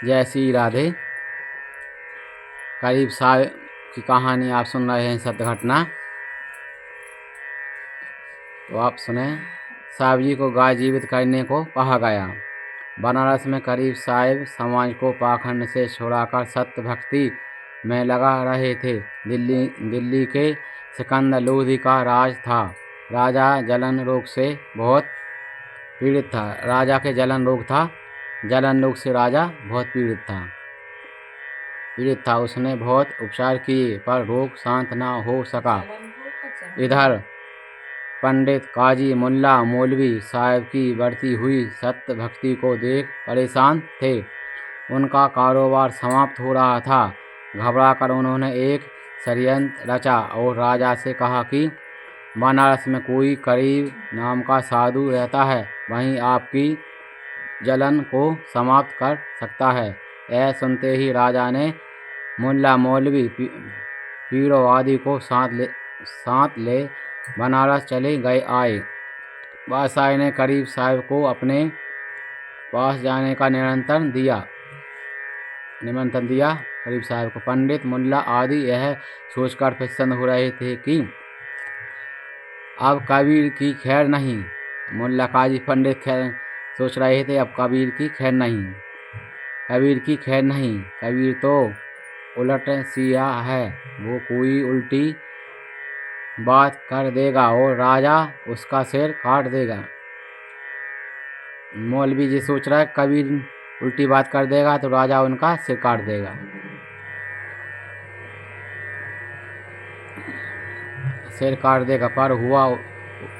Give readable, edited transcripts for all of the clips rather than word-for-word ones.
जय श्री राधे। करीब साहब की कहानी आप सुन रहे हैं, सत्य घटना। तो आप सुने। साहब जी को गाय जीवित करने को कहा गया। बनारस में करीब साहब समाज को पाखंड से छुड़ाकर सत्य भक्ति में लगा रहे थे। दिल्ली के सिकंदर लोधी का राज था। राजा जलन रोग से बहुत पीड़ित था। राजा के जलन रोग से राजा बहुत पीड़ित था। उसने बहुत उपचार किए पर रोग शांत न हो सका। इधर पंडित, काजी, मुल्ला, मौलवी साहब की बढ़ती हुई सत्य भक्ति को देख परेशान थे। उनका कारोबार समाप्त हो रहा था। घबराकर उन्होंने एक षड्यंत्र रचा और राजा से कहा कि बनारस में कोई करीब नाम का साधु रहता है, वहीं आपकी जलन को समाप्त कर सकता है। यह सुनते ही राजा ने मुल्ला, मौलवी, पीरों आदि को साथ ले बनारस चले आए। बादशाह ने करीब साहब को अपने पास जाने का निमंत्रण दिया। करीब साहब को पंडित, मुल्ला आदि यह सोचकर प्रसन्न हो रहे थे कि अब कबीर की खैर नहीं। मुल्ला, काजी, पंडित सोच रहे थे अब कबीर की खैर नहीं। कबीर तो उलट सिया है, वो कोई उल्टी बात कर देगा और राजा उसका सिर काट देगा। मौलवी जी सोच रहा है कबीर उल्टी बात कर देगा तो राजा उनका सिर काट देगा। पर हुआ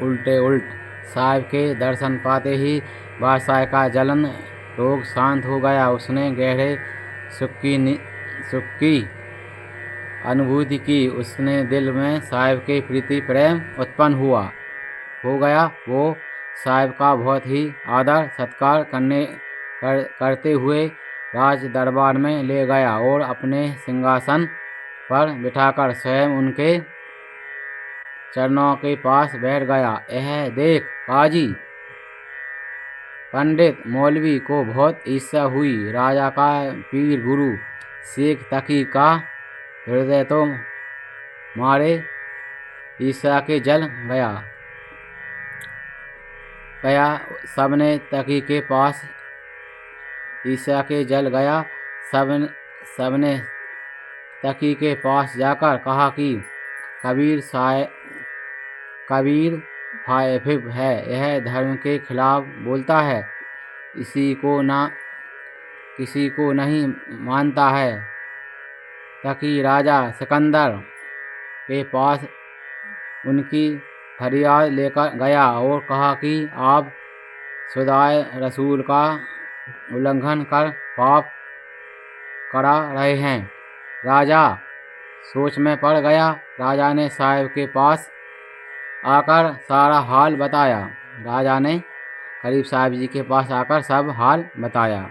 उल्ट। साहब के दर्शन पाते ही बादशाह का जलन रोग शांत हो गया। उसने गहरे सुख की अनुभूति की। उसने दिल में साहब के प्रति प्रेम उत्पन्न हो गया। वो साहब का बहुत ही आदर सत्कार करते हुए राज दरबार में ले गया और अपने सिंहासन पर बिठाकर स्वयं उनके चरणों के पास बैठ गया। यह देख काजी, पंडित, मौलवी को बहुत ईर्ष्या हुई। राजा का पीर गुरु शेख तकी का हृदय तो मारे ईर्ष्या के जल गया। सबने तकी के पास सबने तकी के पास जाकर कहा कि कबीर फाइफ है, यह धर्म के खिलाफ बोलता है, किसी को नहीं मानता है। तकी राजा सिकंदर के पास उनकी फरियाद लेकर गया और कहा कि आप खुदाए रसूल का उल्लंघन कर पाप करा रहे हैं। राजा सोच में पड़ गया। राजा ने साहब के पास आकर सारा हाल बताया। राजा ने करीब साहब जी के पास आकर सब हाल बताया।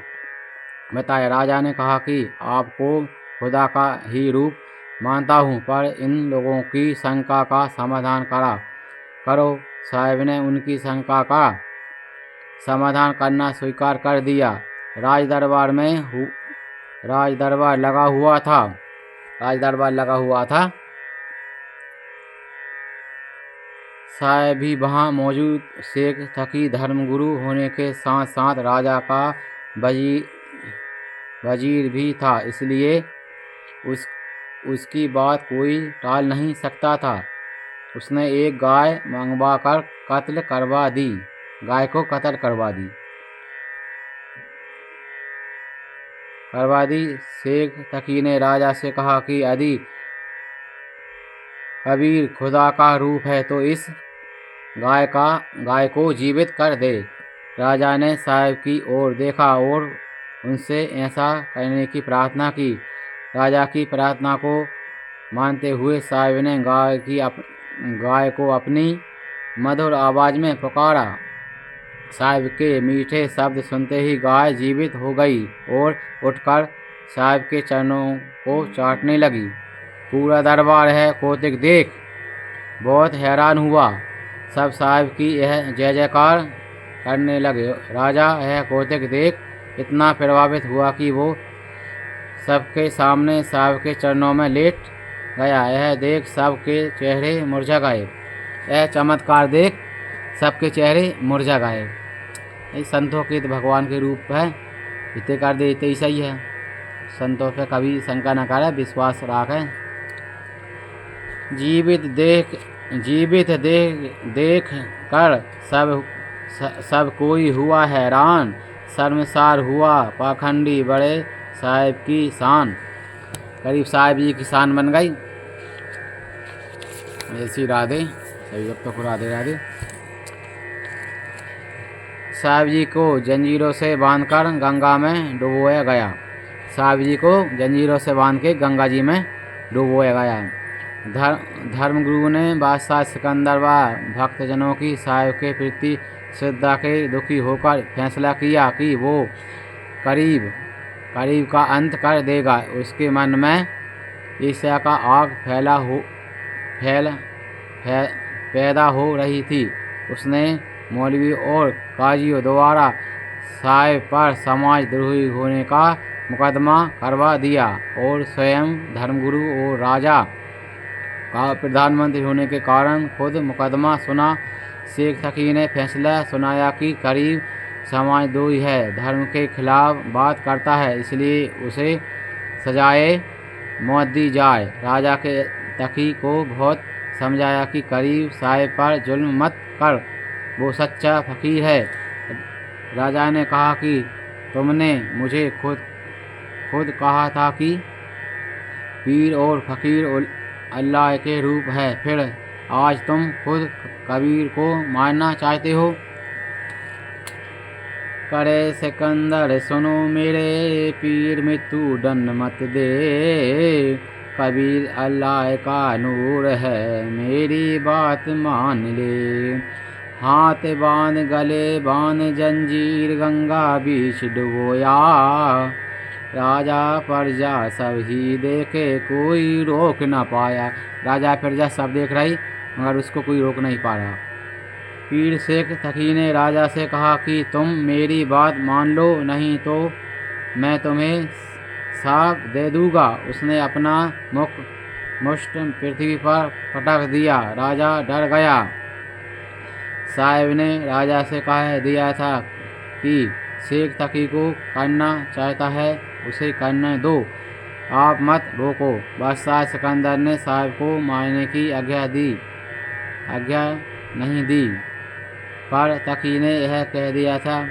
राजा ने कहा कि आपको खुदा का ही रूप मानता हूँ, पर इन लोगों की शंका का समाधान करो। साहब ने उनकी शंका का समाधान करना स्वीकार कर दिया। राज दरबार लगा हुआ था। साहब भी वहाँ मौजूद। शेख तकी धर्मगुरु होने के साथ साथ राजा का वजीर भी था, इसलिए उसकी बात कोई टाल नहीं सकता था। उसने एक गाय मंगवाकर कत्ल करवा दी। गाय को कत्ल करवा दी। शेख तकी ने राजा से कहा कि यदि कबीर खुदा का रूप है तो इस गाय को जीवित कर दे। राजा ने साहब की ओर देखा और उनसे ऐसा करने की प्रार्थना की। राजा की प्रार्थना को मानते हुए साहब ने गाय को अपनी मधुर आवाज़ में पुकारा। साहब के मीठे शब्द सुनते ही गाय जीवित हो गई और उठकर साहब के चरणों को चाटने लगी। पूरा दरबार यह कौतुक देख बहुत हैरान हुआ। सब साहब की यह जय जयकार करने लगे। राजा यह कौतुक देख इतना प्रभावित हुआ कि वो सबके सामने साहब के चरणों में लेट गया। यह देख सबके चेहरे मुरझा गए। यह चमत्कार देख सबके चेहरे मुरझा गए। ये संतों के तो भगवान के रूप है, इतने कर दे इतने ही सही है। संतों पे कभी शंका न करे, विश्वास रखें। जीवित देख कर सब कोई हुआ हैरान। शर्मसार हुआ पाखंडी, बड़े साहिब की शान। करीब साहिब जी की शान बन गई। ऐसी राधे सभी भक्तों को राधे राधे। साहिब जी को जंजीरों से बांधकर गंगा में डुबोया गया। साहिब जी को जंजीरों से बांध के गंगा जी में डुबोया गया। धर्मगुरु ने बादशाह सिकंदर व भक्तजनों की साहिब के प्रति श्रद्धा के दुखी होकर फैसला किया कि वो करीब का अंत कर देगा। उसके मन में ईर्ष्या का आग पैदा हो रही थी। उसने मौलवी और काजियों द्वारा साहिब पर समाज द्रोही होने का मुकदमा करवा दिया और स्वयं धर्मगुरु और राजा का प्रधानमंत्री होने के कारण खुद मुकदमा सुना। शेख तकी ने फैसला सुनाया कि करीब समाजद्रोही है, धर्म के खिलाफ बात करता है, इसलिए उसे सजाए मौत दी जाए। राजा के तकी को बहुत समझाया कि करीब साहिब पर जुल्म मत कर, वो सच्चा फकीर है। राजा ने कहा कि तुमने मुझे खुद कहा था कि पीर और फकीर अल्लाह के रूप है, फिर आज तुम खुद कबीर को मारना चाहते हो। करे सिकंदर सुनो मेरे पीर, मृत्यु दंड मत दे। कबीर अल्लाह का नूर है, मेरी बात मान ले। हाथ बांध गले बांध जंजीर, गंगा बीच डुबोया। राजा प्रजा सब ही देखे, कोई रोक न पाया। राजा प्रजा सब देख रही मगर उसको कोई रोक नहीं पा रहा। पीर शेख तकी ने राजा से कहा कि तुम मेरी बात मान लो, नहीं तो मैं तुम्हें साप दे दूंगा। उसने अपना मुष्ट पृथ्वी पर पटक दिया। राजा डर गया। साहिब ने राजा से कह दिया था कि शेख तकी को करना चाहता है उसे करने दो, आप मत रोको। बादशाह सिकंदर ने साहिब को मारने की आज्ञा नहीं दी, पर तकी ने यह कह दिया था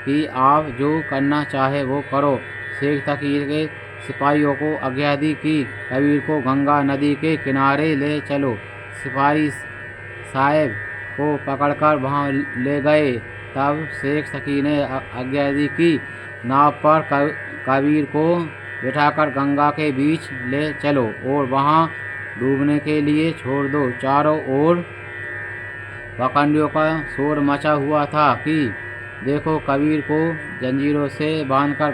कि आप जो करना चाहे वो करो। शेख तकी के सिपाहियों को आज्ञा दी कि कबीर को गंगा नदी के किनारे ले चलो। सिपाही साहिब को पकड़कर वहाँ ले गए। तब शेख तकी ने आज्ञा दी कि नाव पर कबीर को बिठाकर गंगा के बीच ले चलो और वहाँ डूबने के लिए छोड़ दो। चारों ओर पाखंडियों का शोर मचा हुआ था कि देखो कबीर को जंजीरों से बांधकर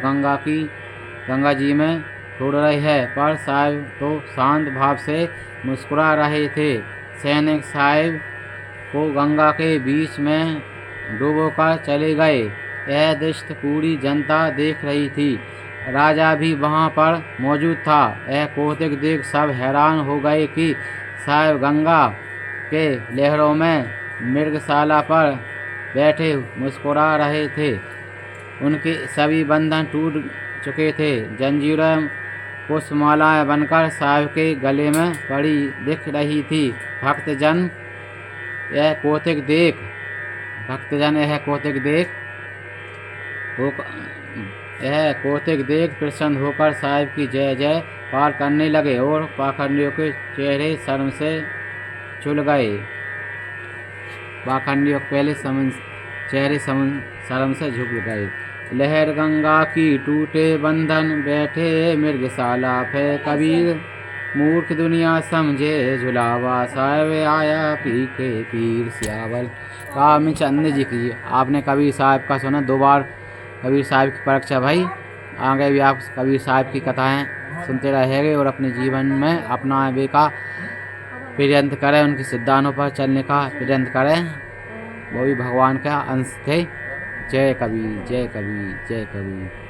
गंगा जी में छोड़ रहे हैं, पर साहिब तो शांत भाव से मुस्कुरा रहे थे। सैनिक साहिब को गंगा के बीच में डुबोकर चले गए। यह दृश्य पूरी जनता देख रही थी। राजा भी वहाँ पर मौजूद था। यह कौतुक देख सब हैरान हो गए कि साहिब गंगा के लहरों में मृगशाला पर बैठे मुस्कुरा रहे थे। उनके सभी बंधन टूट चुके थे। जंजीरें पुष्पमालाएं बनकर साहिब के गले में पड़ी दिख रही थी। भक्तजन यह कौतुक देख प्रसन्न होकर साहिब की जय जय पार करने लगे और पाखंडियों के चेहरे शर्म से झुल गए। पाखंडियों के पहले चेहरे शर्म से झुक गए। लहर गंगा की टूटे बंधन, बैठे मृगशाला पे कबीर। मूर्ख दुनिया समझे झुलावा, साहिब आया पी के पीर। सियावल रामचंद्र जी की। आपने कबीर साहिब का सुना, 2 बार कबीर साहिब की परीक्षा भाई। आगे भी आप कबीर साहिब की कथाएं सुनते रहेंगे और अपने जीवन में अपनाने का प्रयत्न करें, उनकी सिद्धांतों पर चलने का प्रयत्न करें। वो भी भगवान का अंश थे। जय कबीर जय कबीर जय कबीर।